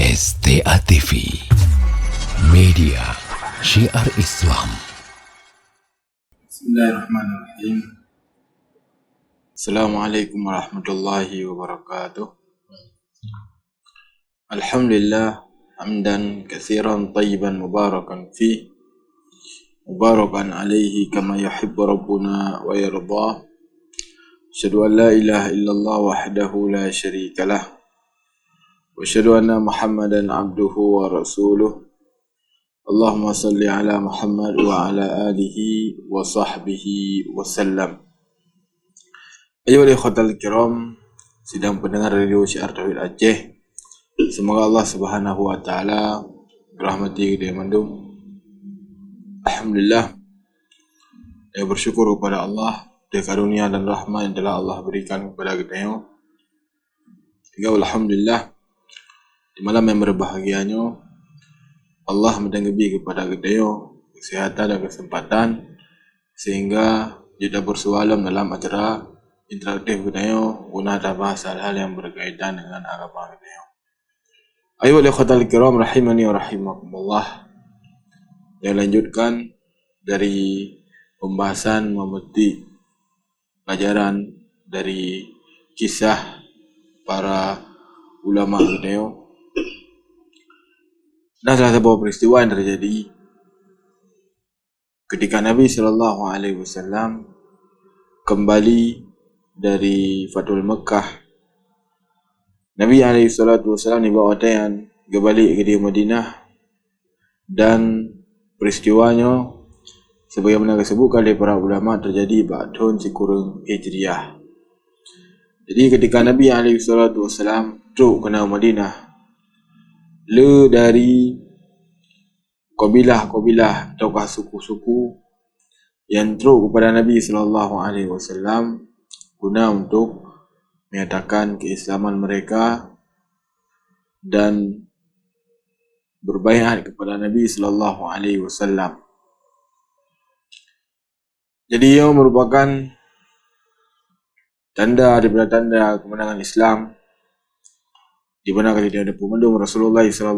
STA TV, media syiar Islam. Bismillahirrahmanirrahim. Assalamualaikum warahmatullahi wabarakatuh. Alhamdulillah, hamdan katsiran tayyiban mubarakan fi, mubarakan alaihi kama yuhibbu rabbuna wa yardah. Asyhadu an la ilaha illallah wahdahu la syarikalah, wa asyhadu anna Muhammadan abduhu wa rasuluh. Allahumma salli ala Muhammad wa ala alihi wa sahbihi wa sallam. Ayuhal ikhwatal kiram, sidang pendengar radio Syiar Tauhid Aceh, semoga Allah Subhanahu wa taala merahmati kita mandum. Alhamdulillah, saya bersyukur kepada Allah dari karunia dan rahmat yang telah Allah berikan kepada kita. Sehingga alhamdulillah, di malam yang berbahagianya Allah mendengabi kepada kita kesehatan dan kesempatan, sehingga kita bersualam dalam acara interaktif kita guna bahas hal-hal yang berkaitan dengan agama kita. Ayuhal ikhwatal kiram rahimani wa rahimakumullah. Yang lanjutkan dari pembahasan memetik pelajaran dari kisah para ulama kita. Dan salah satu peristiwa yang terjadi ketika Nabi SAW kembali dari Fathul Mekah. Nabi SAW dibawa tayan kembali ke Madinah, dan peristiwanya sebagaimana disebutkan oleh para ulama terjadi pada tahun Cikurung Hijriah. Jadi ketika Nabi SAW truk ke Madinah, le dari kabilah-kabilah ataukah suku-suku yang truk kepada Nabi SAW guna untuk menyatakan keislaman mereka dan berbaiat kepada Nabi SAW. Jadi ia merupakan tanda daripada tanda kemenangan Islam, di mana ketika ada pemandung Rasulullah SAW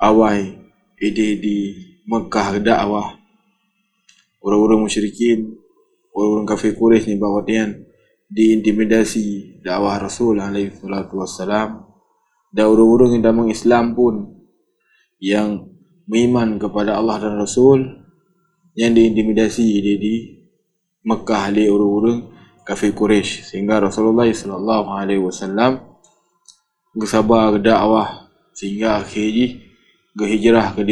awai di Mekah dakwah orang-orang musyrikin, orang-orang kafir Quraisy ni bahawa dia diintimidasi dakwah Rasul SAW, dan orang-orang yang damang Islam pun yang beriman kepada Allah dan Rasul yang diintimidasi di Mekah oleh orang-orang kafir Quraisy, sehingga Rasulullah SAW bersabar ke dakwah sehingga akhirnya hijrah ke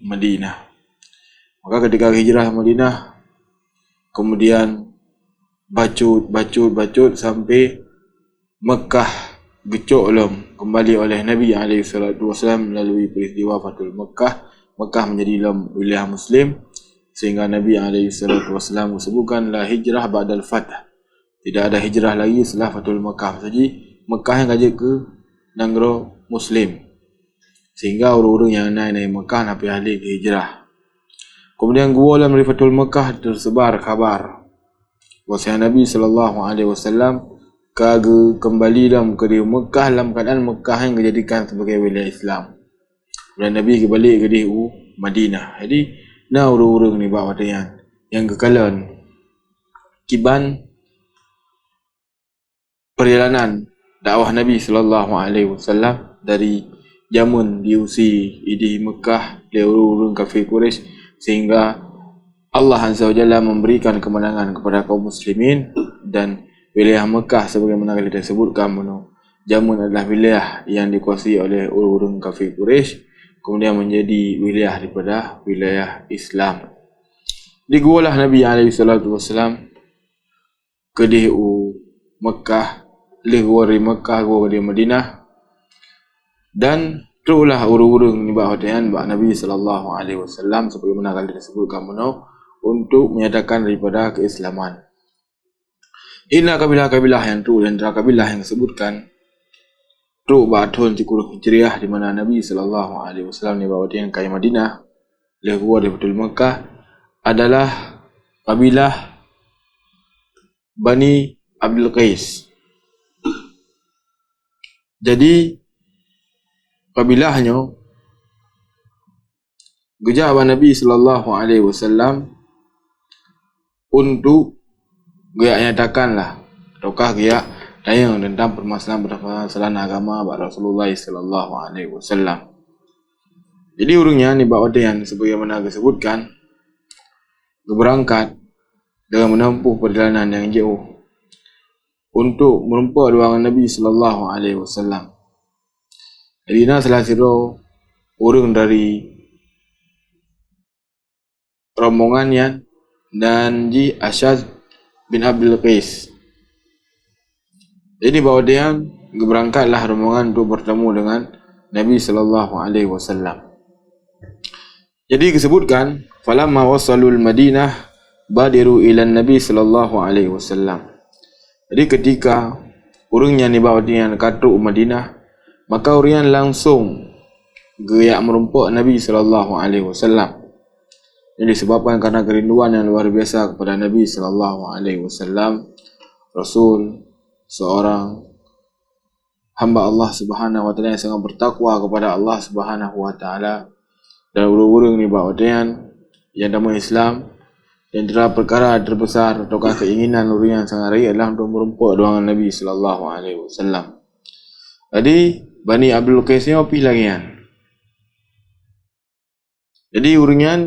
Madinah. Maka ketika hijrah Madinah, kemudian bacut sampai Mekah gecok kembali oleh Nabi SAW melalui peristiwa Fathul Mekah. Mekah menjadi wilayah Muslim, sehingga Nabi SAW sebutkan la hijrah ba'dal fath. Tidak ada hijrah lagi setelah Fathul Mekah. Jadi Mekah yang gajak ke negara Muslim, sehingga orang-orang yang naik Mekah nak pergi ke hijrah. Kemudian gua dalam Fathul Mekah tersebar kabar bahawa Nabi SAW kembali dalam ke Mekah dalam keadaan Mekah yang dijadikan sebagai wilayah Islam, dan Nabi kembali ke Madinah. Jadi nah orang-orang ni bawa yang kekalan kiban perjalanan dakwah Nabi SAW dari zaman diusi di Mekah oleh orang-orang kafir Quraisy, sehingga Allah Azza wa Jalla memberikan kemenangan kepada kaum muslimin, dan wilayah Mekah sebagaimana kita sebutkan zaman adalah wilayah yang dikuasai oleh orang-orang kafir Quraisy, kemudian menjadi wilayah daripada wilayah Islam. Digualah Nabi SAW ke Mekah, dari Mekah ke Madinah, dan teruslah orang-orang ni bahagian Nabi SAW sebagaimana kali disebutkan untuk menyatakan daripada keislaman. Inilah kabilah-kabilah yang tu, dan antara kabilah yang disebutkan tu tahun Cikurung Hijriah, di mana Nabi SAW ni bahagian ke Madinah keluar dari Fathul Mekah adalah kabilah Bani Abdul Qais. Jadi kabilahnya gejak Nabi sallallahu alaihi wasallam untuk dia nyatakanlah ataukah dia tanya tentang permasalahan agama Rasulullah sallallahu alaihi wasallam. Jadi urungnya ni yang sebagaimana disebutkan berangkat dengan menempuh perjalanan yang jauh untuk menempuh ruangan Nabi sallallahu alaihi wasallam. Jadi salah satu orang dari rombongannya dan Ji Asyad bin Abdul Qais. Jadi bahawa dia berangkatlah rombongan untuk bertemu dengan Nabi sallallahu alaihi wasallam. Jadi disebutkan falamma wasalul Madinah badiru ila Nabi sallallahu alaihi wasallam. Jadi ketika urangnya ni bawa dia katuk Madinah, maka orang langsung gerak merumpuk Nabi sallallahu alaihi wasallam. Ini disebabkan karena kerinduan yang luar biasa kepada Nabi sallallahu alaihi wasallam. Rasul seorang hamba Allah Subhanahu wa taala yang sangat bertakwa kepada Allah Subhanahu wa taala, dan urang-urang ni bawa dia yang dalam Islam yang adalah perkara terbesar atau keinginan orang yang sangat raya adalah untuk merumpuk ruangan Nabi sallallahu alaihi wasallam. Jadi Bani Abdul Qais ni opih lagi kan. Jadi uringan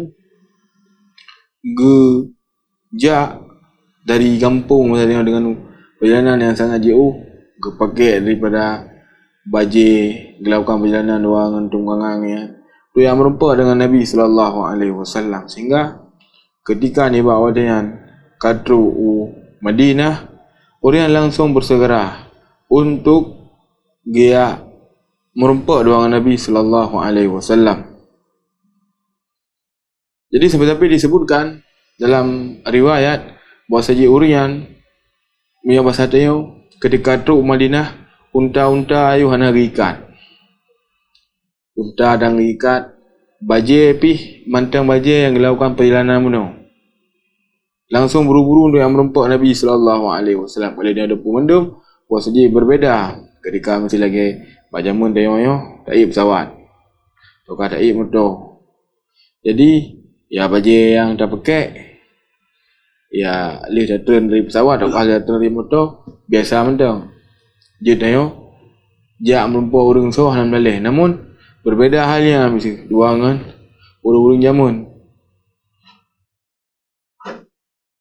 gejak dari kampung dengan perjalanan yang sangat jauh, kepakai daripada baje melakukan perjalanan dengan tunggangan ya. Tu yang merumpuk dengan Nabi sallallahu alaihi wasallam, sehingga ketika ni bawa dengan kadru Madinah, orang langsung bersegera untuk dia merumpuk ruangan Nabi sallallahu alaihi wasallam. Jadi sampai disebutkan dalam riwayat bahawa saja urian punya bahasa tayo ketika tu Madinah unta-unta ayu hana ikat. Unta dan ikat baje pi mantang baje yang dilakukan perjalanan muno. Langsung buru-buru untuk yang merumpuk Nabi sallallahu alaihi wasallam. Kalau dia ada pemendum, bahawa saja berbeda ketika masih lagi bajamun tayo tak pesawat. Atau tak motor. Jadi ya baje yang tak pakai ya leh dah turun dari pesawat atau kalau dah turun dari motor biasa mentang. Dia tayo jak merumpuk urang so alhamdulillah. Namun berbeda halnya mesti duangan urang-urang jamun.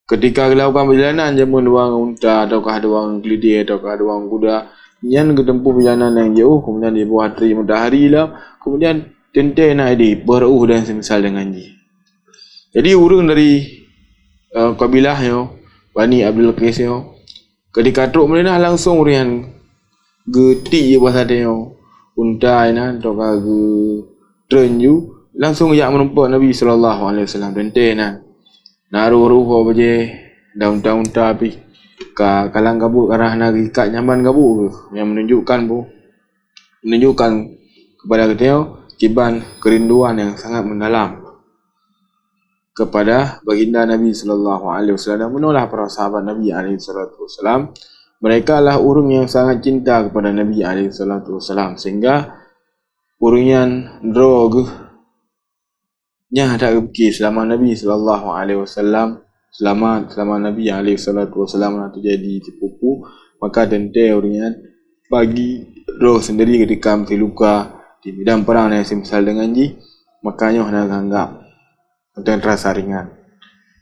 Ketika dilakukan perjalanan jamun duang unta ataukah duang keledai ataukah duang kuda, yang ketempuh perjalanan yang jauh, kemudian di bawah terik matahari lah, kemudian tentai nak di beruh dan semisal dengan ji. Jadi urang dari kabilah yo Bani Abdul Qais yo ketika truk Madinah langsung urian geti je bahasa dia unta ina ataukah ge trenju langsung jak menumpuk Nabi sallallahu alaihi wasallam tentai na. Naruh-ruh baje daun-daun api ka kalang kabut arah nari kat nyaman kabut yang menunjukkan kepada kita kiban kerinduan yang sangat mendalam kepada baginda Nabi sallallahu alaihi wasallam. Menulah para sahabat Nabi alaihi salatu wasallam, mereka lah urang yang sangat cinta kepada Nabi alaihi salatu wasallam, sehingga urungan drog nya tak pergi selama Nabi sallallahu alaihi wasallam selama Nabi alaihi salatu wasallam terjadi tipupu, maka tentai urungan bagi roh sendiri ketika mesti luka di medan perang yang semisal dengan ji, makanya hendak anggap dan rasa ringan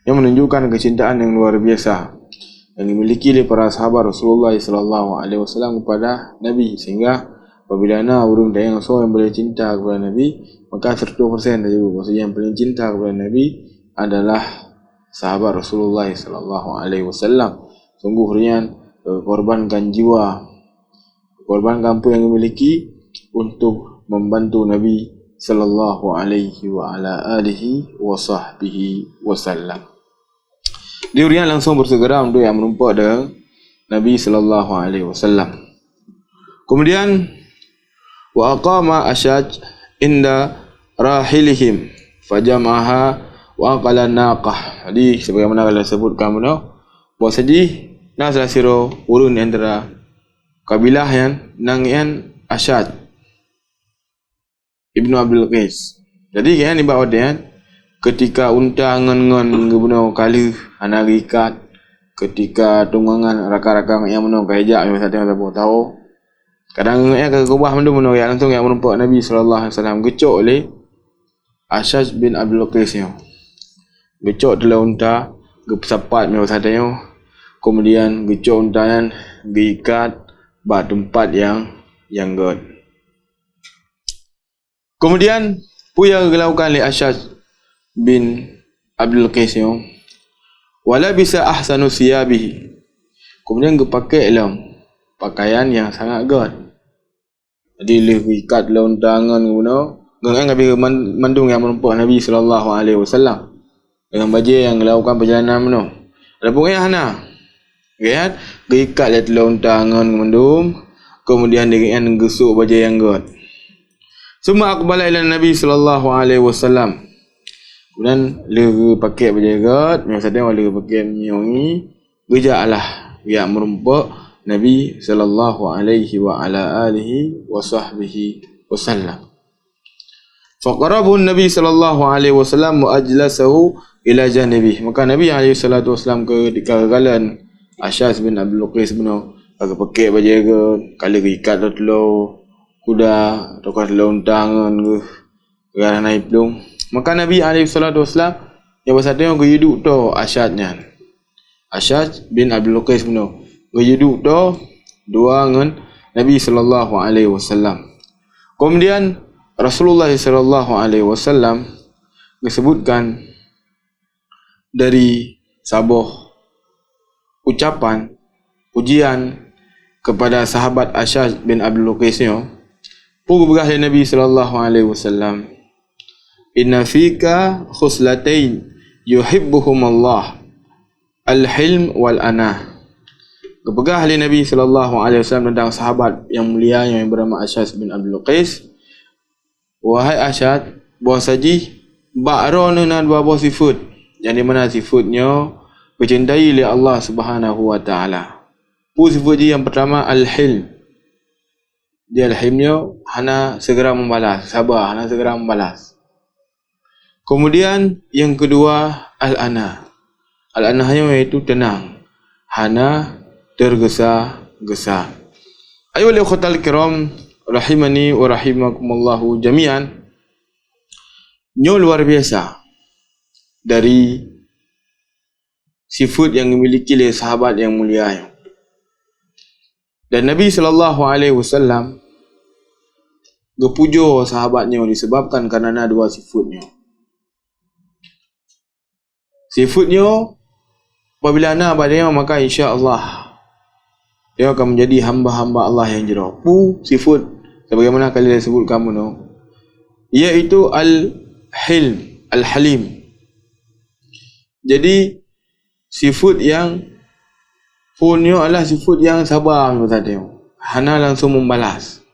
yang menunjukkan kecintaan yang luar biasa yang dimiliki oleh para sahabat Rasulullah sallallahu alaihi wasallam kepada Nabi, sehingga apabila urang yang boleh cinta kepada Nabi, maka 100% saja maksudnya yang paling cinta kepada Nabi adalah sahabat Rasulullah sallallahu alaihi wasallam. Sungguh rian korbankan jiwa, korbankan apa yang dimiliki untuk membantu Nabi sallallahu alaihi wa ala alihi wa sahbihi wasallam. Dia langsung bersegera untuk yang menumpuk dengan Nabi sallallahu alaihi wasallam. Kemudian wa aqama Asyaj inda rahilihim fajamaha wa qala naqah. Jadi sebagaimana kita sebutkan bahawa saji nak salah siro urun antara kabilah yang nangian Asyaj. Ibnu Abdul Qais. Jadi kan ibak kan ketika unta ngon-ngon ngebunuh kali anak ikat ketika tunggangan rakan-rakan yang menung kajak yang satu yang tak tahu kadang ya ke kubah menung ya langsung yang menumpak Nabi sallallahu alaihi wasallam gecok oleh Ashaj bin Abdul Qais nya. Gecok dalam unta gepesapat memang sadanya kemudian gecok unta yang diikat bak tempat yang god. Kemudian puya dilakukan oleh Ashaj bin Abdul Qais nya wala bisa ahsanu siyabihi. Kemudian dia pakai dalam pakaian yang sangat god. Jadi dia ikat dalam tangan guna dengan Nabi mandung yang menumpak Nabi sallallahu alaihi wasallam dengan baju yang melakukan perjalanan meno. Ada pokoknya hana. Kan? Dia ikat dalam tangan mandung kemudian dia gesuk baju yang god. Semua aqbala ila Nabi sallallahu alaihi wasallam. Kemudian dia pakai baju god, yang sedang dia pakai menyongi, gejaklah yang merumpak Nabi sallallahu alaihi wa ala alihi wa sahbihi wasallam. Faqarabu Nabi sallallahu alaihi wasallam wa ajlasahu ila janibi. Maka Nabi alaihi salatu wasallam ketika galan Ashaj bin Abdul Qais benar agak pakai baju god, kali ikat telur kuda atau kalau tangan ke gara naik pelung. Maka Nabi SAW yang bersatu yang duduk tu Ashajnya. Ashaj bin Abdul Qais benar. Duduk tu dua dengan Nabi SAW. Kemudian Rasulullah SAW disebutkan dari sebuah ucapan pujian kepada sahabat Ashaj bin Abdul Qais nya. Pugah Nabi SAW. Inna fika khuslatain yuhibbuhum Allah al-hilm wal anah. Kepegah oleh Nabi SAW tentang sahabat yang mulia yang bernama Ashaj bin Abdul Qais. Wahai Ashaj, buah saji ba'ron dengan buah sifat yang dimana sifatnya bercintai oleh Allah Subhanahu wa taala. Sifat yang pertama al-hilm. Dia al-hilmnya hana segera membalas, sabar, hana segera membalas. Kemudian yang kedua al-ana. Al-anahnya iaitu tenang, hana tergesa-gesa. Ayuhal ikhwatal kiram rahimani wa rahimakumullahu jami'an. Nyo luar biasa dari sifat yang dimiliki oleh sahabat yang mulia. Dan Nabi sallallahu alaihi wasallam gepujo sahabatnya disebabkan kerana dua sifatnya. Sifatnya apabila ana padanya maka insya-Allah dia akan menjadi hamba-hamba Allah yang jero. Sifat sebagaimana kali saya sebut kamu no, iaitu al-hilm, al-halim. Jadi sifat yang punyo adalah sifat yang sabar tadi. Hana langsung membalas.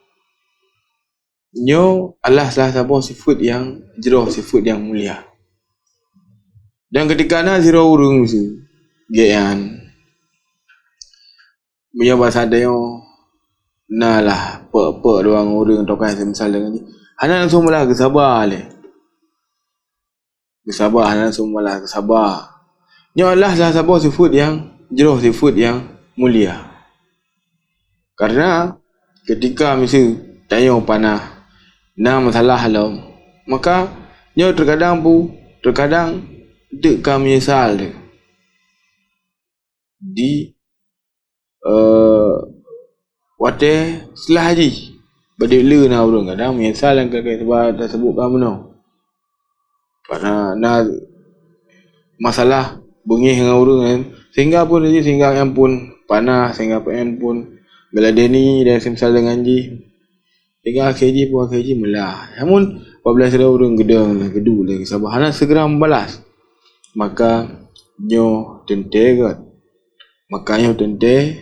Nyo adalah salah satu sifat yang jero, sifat yang mulia. Dan ketika na zero urung tu gian punya bahasa dia na lah pe doang urung tokai semisal dengan ni hana langsung malah kesabar le. Kesabar hana langsung malah kesabar. Nyo adalah salah satu sifat yang jero, sifat yang mulia. Karena ketika mesti tanya panah na masalah halau, maka nyo terkadang dek kami menyesal dia di wate setelah haji badik le na urang kadang menyesal yang kakak sebab dah sebut kamu no karena masalah bengih dengan urang kan sehingga pun haji sehingga yang pun panah sehingga pun geladeni dan semisal dengan haji sehingga haji pun haji melah namun apabila sudah urang gedang gedu lagi sabar hana segera membalas maka nyo tente gat makanya tente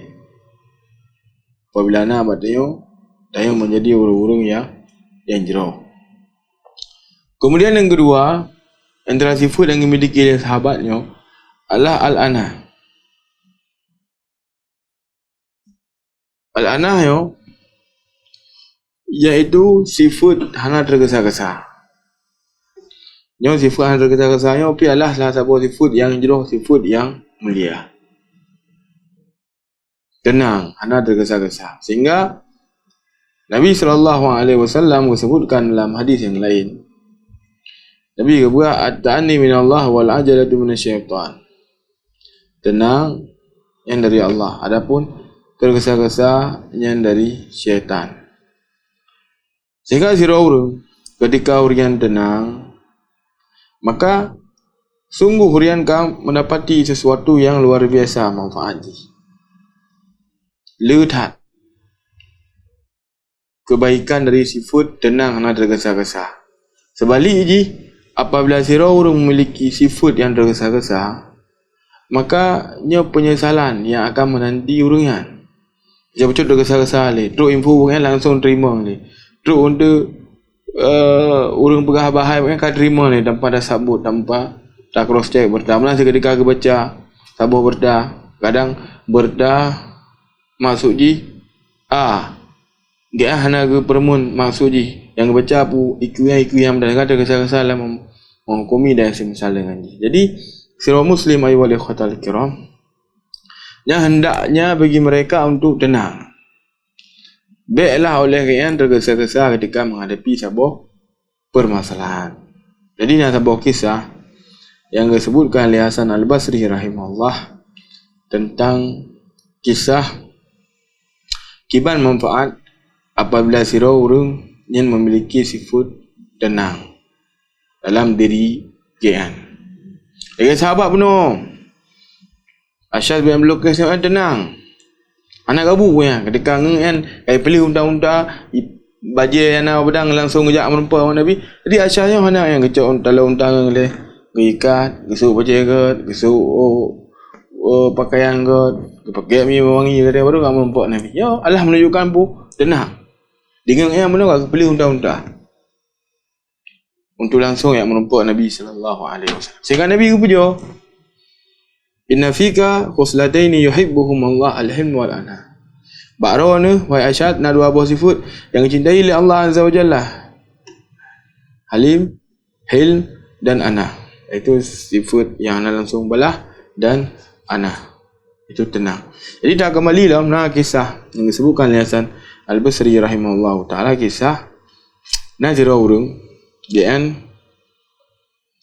apabila na batyo tayo menjadi urung-urung yang jero. Kemudian yang kedua antara sifat yang dimiliki oleh sahabatnya adalah al-ana. Al-ana yo iaitu seafood hana tergesa-gesa. Yang seafood hana tergesa-gesa yang pialah salah satu seafood yang jeroh seafood yang mulia. Tenang, hana tergesa-gesa. Sehingga Nabi SAW sebutkan dalam hadis yang lain. Nabi kata, "At-ta'anni min Allah wal ajalatu minasyaitan." Tenang yang dari Allah, adapun tergesa-gesa yang dari syaitan. Sehingga sira urang ketika hurian tenang, maka sungguh hurian kam mendapati sesuatu yang luar biasa manfaatnya. Lihat kebaikan dari seafood tenang hana tergesa-gesa. Sebaliknya, apabila sira urang memiliki seafood yang tergesa-gesa, maka nya penyesalan yang akan menanti urangan. Dia betul tergesa-gesa le, terus info kan langsung terima le. Terus untuk urang pegah bahai kan kan terima le tanpa ada sabut, tanpa tak cross check berdah. Malah seketika ke baca sabut berdah, kadang berdah maksud ji dia hana ke permun maksud ji yang baca pu iku yang dan kata tergesa-gesa lah menghukumi dan semisal dengan ji. Jadi sira muslim ayu wal ikhwatal kiram, yang hendaknya bagi mereka untuk tenang. Baiklah oleh yang tergesa-gesa ketika menghadapi sebuah permasalahan. Jadi ini sebuah kisah yang disebutkan oleh Hasan Al-Basri rahimahullah tentang kisah kiban manfaat apabila sira urang yang memiliki seafood tenang dalam diri gian. Dengan sahabat penuh Asyad bin Abdul Qais tenang. Anak gabu ya ketika ngen kai pilih unta-unta baje ana bedang langsung ngejak merempa Nabi. Jadi Asyadnya mana yang kecok unta unta ngele ikat, gesuk baje ke, gesuk pakaian ke, pakai mi wangi dari baru enggak merempa Nabi. Ya Allah menunjukkan pu tenang. Dengan yang mana enggak pilih unta-unta. Untuk langsung yang merempa Nabi sallallahu alaihi wasallam. Sehingga Nabi puja, "Inna fika khuslataini yuhibbuhum Allah al-hilm wal ana." Ba'rona wa Asyad na dua buah sifat yang dicintai oleh Allah Azza wa Jalla. Halim, hilm dan ana. Itu sifat yang ana langsung balah dan ana. Itu tenang. Jadi dah kembali dalam kisah yang disebutkan oleh Hasan Al-Basri rahimahullah taala, kisah Nazira urang gian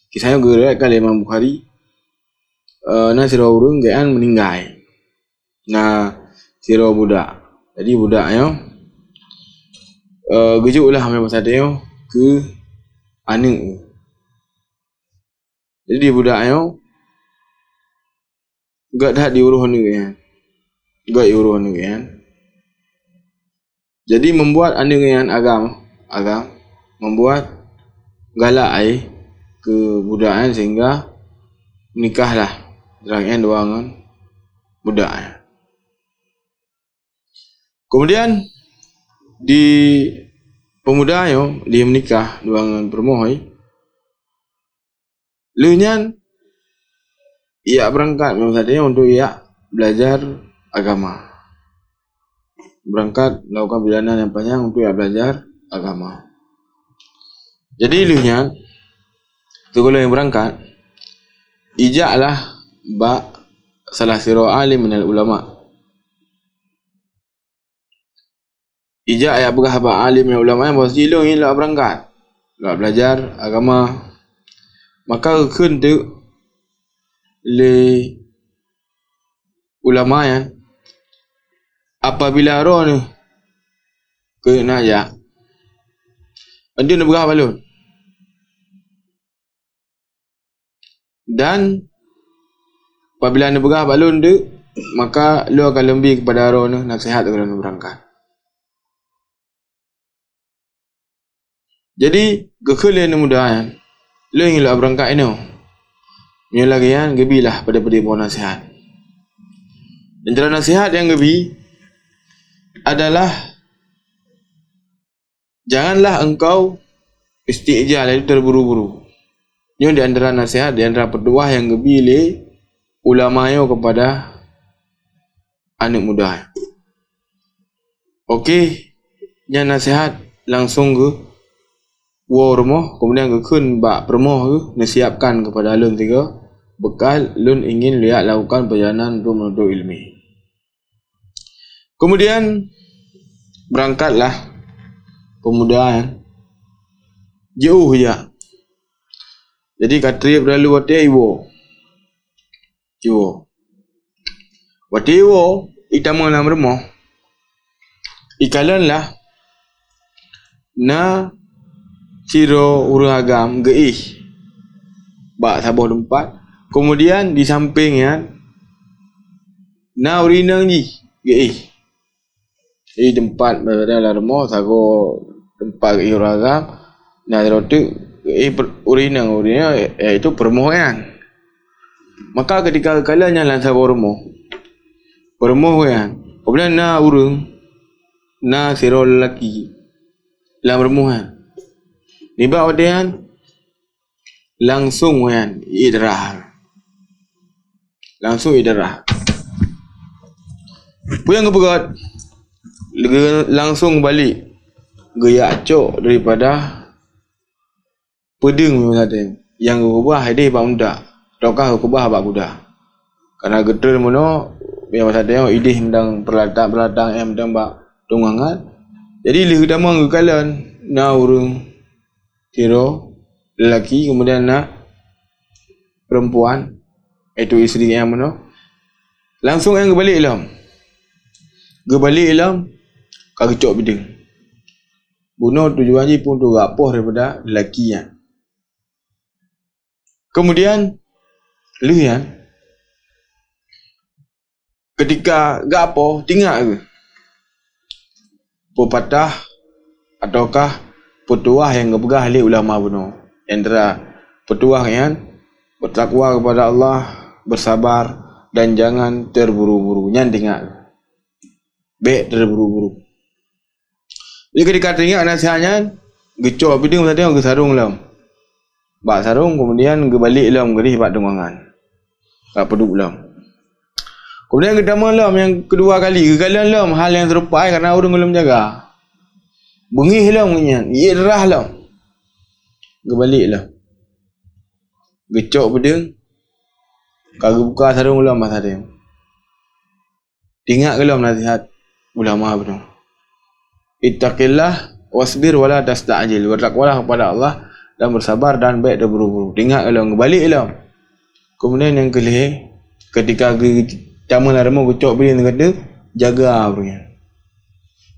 kisahnya diriwayatkan oleh Imam Bukhari. Sira urang gaan meninggal. Nah, sira budak. Jadi budaknya gejuklah ambil masa dia ke anak. Jadi budaknya enggak dah diuruh ni kan. Enggak diuruh ni kan. Jadi membuat anak yang agam membuat galak ke budaknya sehingga menikahlah Derangnya dua dengan budak. Kemudian di pemuda yo dia menikah dua dengan permohoi. Lunyan ia berangkat maksudnya untuk ia belajar agama. Berangkat melakukan perjalanan yang panjang untuk ia belajar agama. Jadi lunyan tu kalau yang berangkat ijaklah salah sira alim minal ulama. Ijak ayat begah alim minal ulama yang pasti lu lah berangkat nak belajar agama. Maka keun tu le ulama yang apabila roh ni ke nak ya dia nak begah balun dan apabila anda berah balon dia, maka lu akan lebih kepada arwah ni nasihat kepada anda berangkat. Jadi, kekelian muda kan, lu ingin lu berangkat ini. Ini lagi kan, gebilah pada buah nasihat. Dan cara nasihat yang gebi adalah janganlah engkau isti'jal, itu terburu-buru. Ini di antara nasihat, di antara berdoa yang gebi le ulama kepada anak muda. Okey, yang nasihat langsung ke war rumah, kemudian ke kun bak permoh ke nasiapkan kepada alun tiga bekal lun ingin lihat lakukan perjalanan untuk menuntut ilmu. Kemudian berangkatlah pemuda yang jauh ya. Jadi katri berlalu wati iwo. Wati iwo itama lam rumah. Ikalan lah na siro urang agam geih bak sabah tempat. Kemudian di sampingnya na urinang ni geih. Di tempat dalam rumah sago tempat urang agam na rotu urinang itu permohonan. Maka ketika kalanya lan sabah rumah permohonan. Kemudian na urang na siro lelaki dalam permohonan. Niba wadian langsung kan idrah. Langsung idrah. Puyang kepegat langsung balik gaya acok daripada pedeng misalnya yang kubah hadih bak muda ataukah kubah bak kuda. Karena geter mono yang misalnya idih mendang perlatang yang mendang bak tunggangan. Jadi lih utama kekalan na urung siro lelaki kemudian na perempuan itu isteri yang mana langsung yang balik ilam kagecok bideng bunuh tujuan je pun tu gapoh daripada lelaki yang kemudian lih yang ketika gapoh tinggal ke pepatah ataukah petuah yang kepegah oleh ulama bunuh. Antara petuah yang bertakwa kepada Allah, bersabar dan jangan terburu-buru. Jangan tinggal. Baik terburu-buru. Jadi ketika teringat nasihatnya, gecok bidung tadi ke sarung lam. Bak sarung kemudian ke balik lam gerih bak dengangan. Tak peduk lam. Kemudian kedama lam yang kedua kali, kegalian lam hal yang serupa kerana orang belum jaga. Bengih lam kenyan, irah lam. Kebalik lam. Gecok bedeng. Kagak buka sarung lam masa dia. Ingat ke lam nasihat ulama betul. Ittaqillah wasbir wala tasta'jil. Bertakwalah kepada Allah dan bersabar dan baik terburu-buru. Ingat ke lam, kebalik lam. Kemudian yang kelih ketika tamu larama gecok bedeng kata jaga punya.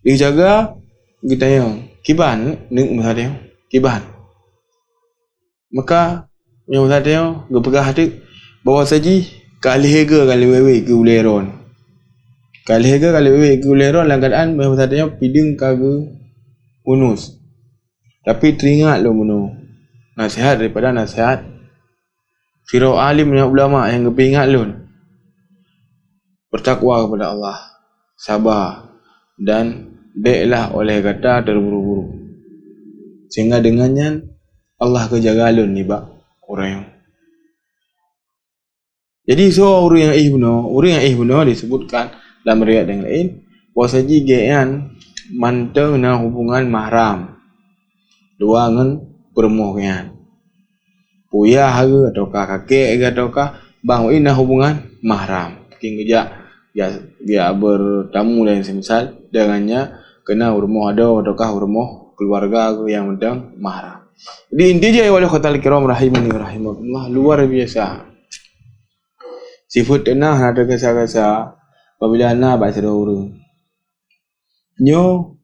Dia jaga kita yang kiban ning masa dia kiban maka yang masa dia gepegah hati bawa saji kali hega kali wewe ke uleron lang keadaan masa dia piding kage unus tapi teringat lo meno nasihat daripada nasihat siro alim yang ulama yang kepingat lo bertakwa kepada Allah sabar dan baiklah oleh kata terburu-buru sehingga dengannya Allah kejaga alun ni bak orang yang jadi so orang yang ihbno disebutkan dalam riwayat yang lain bahwasanya gean manteng na hubungan mahram dua ngan permohonan puyah ke ataukah kakek ke ataukah bang ina hubungan mahram king dia bertamu dan semisal dengannya kena rumah ada ataukah rumah keluarga yang mendang mahram. Jadi intinya wala khatal kiram rahimani rahimakumullah luar biasa. Sifat tenah ada kesa-kesa apabila ana baca urang. Nyo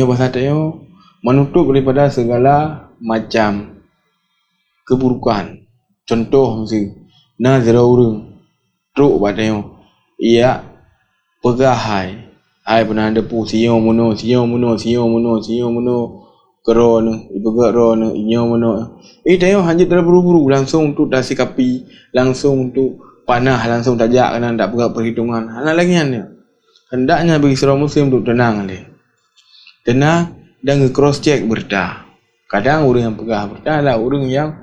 bahasa tayo menutup daripada segala macam keburukan. Contoh mesti na zero urang truk batayo ia pegahai ai pernah ada pu sio mono keron ibegak ron inyo mono tayo hanya terburu-buru langsung untuk dasi kapi langsung untuk panah langsung tajak kena tak pegang perhitungan hal lagi hendaknya bagi seorang muslim untuk tenang dan cross check berita kadang orang yang pegah berita adalah orang yang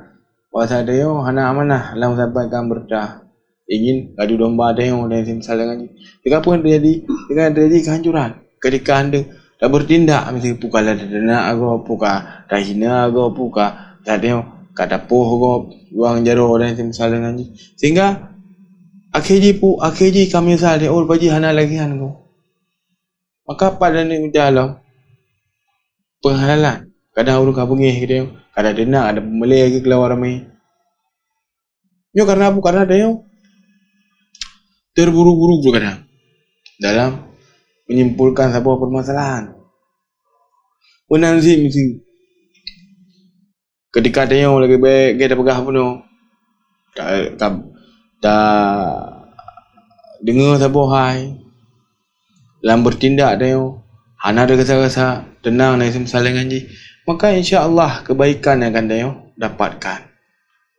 bahasa tayo hana amanah lang sampaikan berita ingin adu domba ada yang dan semisal dengan jika pun terjadi kehancuran ketika anda dah bertindak mesti puka lah dana ago puka dah hina ago puka dah tengok kata poh ago buang jaro dan misalnya nanti sehingga akhirnya kami sal dia paji hana lagi go maka pada ni dalam penghalalan kadang urung kabungih gitu kadang dena ada pembeli lagi keluar ramai nyo karena apa karena dia terburu-buru kadang dalam menyimpulkan sebuah permasalahan. Benar sih mesti ketika dia lagi baik kita pegah penuh tak dengar sebuah hai dalam bertindak dia hana ada kesa-kesa tenang naik saling anji maka insya-Allah kebaikan yang akan dia dapatkan.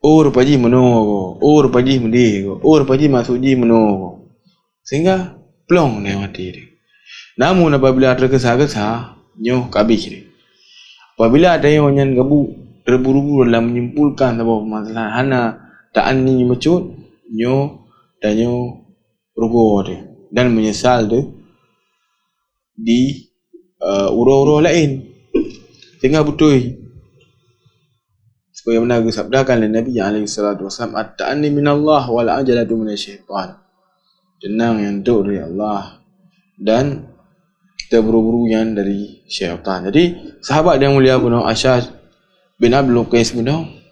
Rupaji menogo, rupaji mendigo, rupaji masuji menogo. Sehingga plong dia mati dia. Namun apabila tergesa-gesa, nyoh kabih dia. Apabila ada yang nyan gabu terburu-buru dalam menyimpulkan sebuah masalah hana tak ani mecut, nyoh dan nyoh rugo dia dan menyesal dia di uro-uro lain. Sehingga betul sebagaimana disabdakan oleh Nabi alaihi salatu wasallam at-ta'anni minallah wal ajalatu minasyaitan. Tenang yang tu dari Allah dan kita buru-buru yang dari syaitan. Jadi sahabat yang mulia pun Asy'ad bin Abdul Qais pun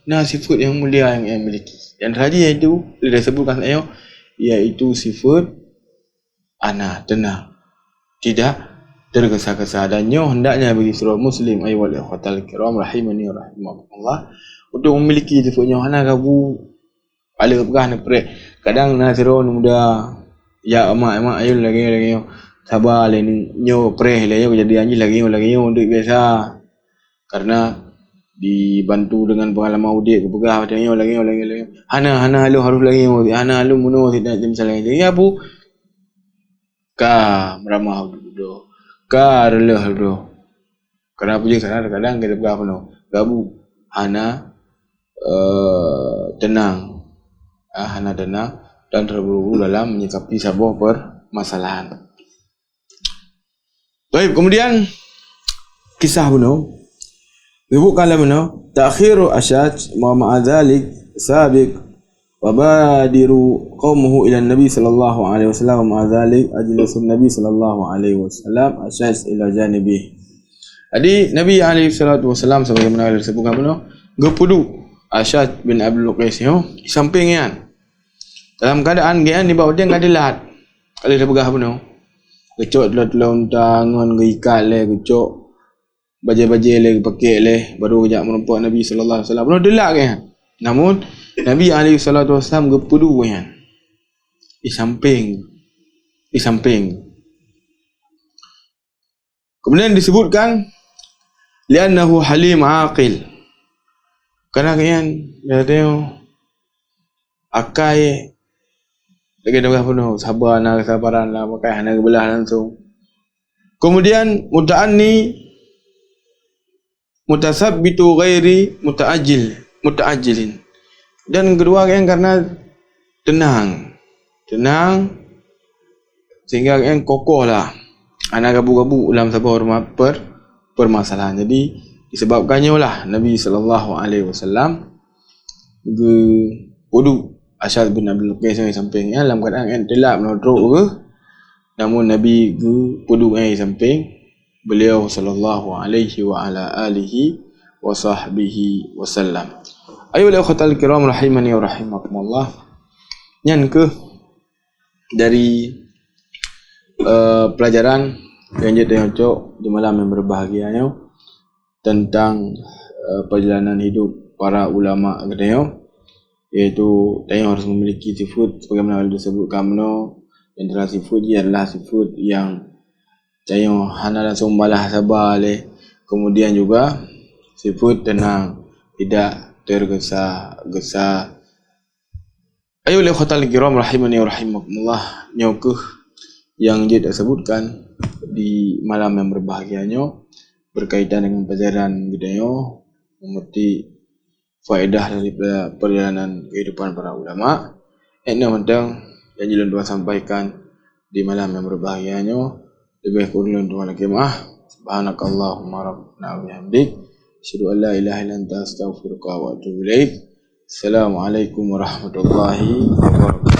sifat yang mulia yang ia miliki. Dan tadi itu dia sebutkan saya iaitu sifat tenang, tidak tergesa-gesa dan nyoh hendaknya bagi seluruh muslim ayyuhal ikhwatal kiram rahimani wa rahimakumullah untuk memiliki sifat nyoh hana gabu ala pegah nak prek kadang nasron muda ya emak ayo lagi sabar le nyo preh le yo jadi anji lagi untuk biasa karena dibantu dengan pengalaman udik ke pegah macam lagi hana lu harus lagi hana lu muno tidak misalnya ya bu ka meramah do ka rela do kenapa je kadang kita pegah penuh gabu hana tenang dan terburu-buru dalam menyikapi sebuah permasalahan. Baik, kemudian kisah bunuh disebutkanlah bunuh ta'khiru Asy'ad wa ma'a dzalik sabiq wa badiru qaumuhu ila Nabi sallallahu alaihi wasallam wa ma'a dzalik ajlasun Nabi sallallahu alaihi wasallam Asy'ad ila janibi. Jadi Nabi alaihi salatu wasallam sebagaimana disebutkan bunuh gepudu Asy'ad bin Abdul Qais di samping yan dalam keadaan gian di bawah dia ngadilat kalau dia pegah penuh kecok telur tangan ikat le kecok baju-baju le pakai le baru kejap menampak Nabi sallallahu alaihi wasallam penuh delak kan namun Nabi alaihi salatu wasallam gepudu kan di samping kemudian disebutkan li'annahu halim aqil kerana kan dia tengok akai lagi dah penuh sabar nak kesabaran lah pakai hana belah langsung. Kemudian mutasabbitu ghairi mutaajjilin. Dan kedua kan karena tenang sehingga kan kokoh lah hana gabu-gabu dalam sebuah permasalahan. Jadi disebabkannya lah Nabi sallallahu alaihi wasallam wudu Asy'ad bin Abdul Qais yang samping dalam keadaan telak menodrok ke namun Nabi wudu yang samping beliau sallallahu alaihi wa ala alihi wa sahbihi wasallam. Ayyuhal ikhwatal kiram rahimani wa rahimakumullah. Yang ke dari pelajaran yang kita tengok di malam yang berbahagianya tentang perjalanan hidup para ulama kita iaitu tayang harus memiliki sifat sebagaimana disebutkan antara sifat dia adalah sifat yang tayang hana langsung balah sabar le kemudian juga sifat tenang tidak tergesa-gesa. Ayyuhal ikhwatal kiram rahimani wa rahimakumullah nyaukuh yang dia sebutkan di malam yang berbahagianya berkaitan dengan pelajaran video mengerti faedah dari perjalanan kehidupan para ulama. Ini tentang yang Tuhan sampaikan di malam yang berbahagianya lebih kurang untuk malam kiamah. Subhanakallahumma rabbana wa bihamdik, asyhadu an la ilaha illa anta astaghfiruka wa atubu ilaik. Assalamualaikum warahmatullahi wabarakatuh.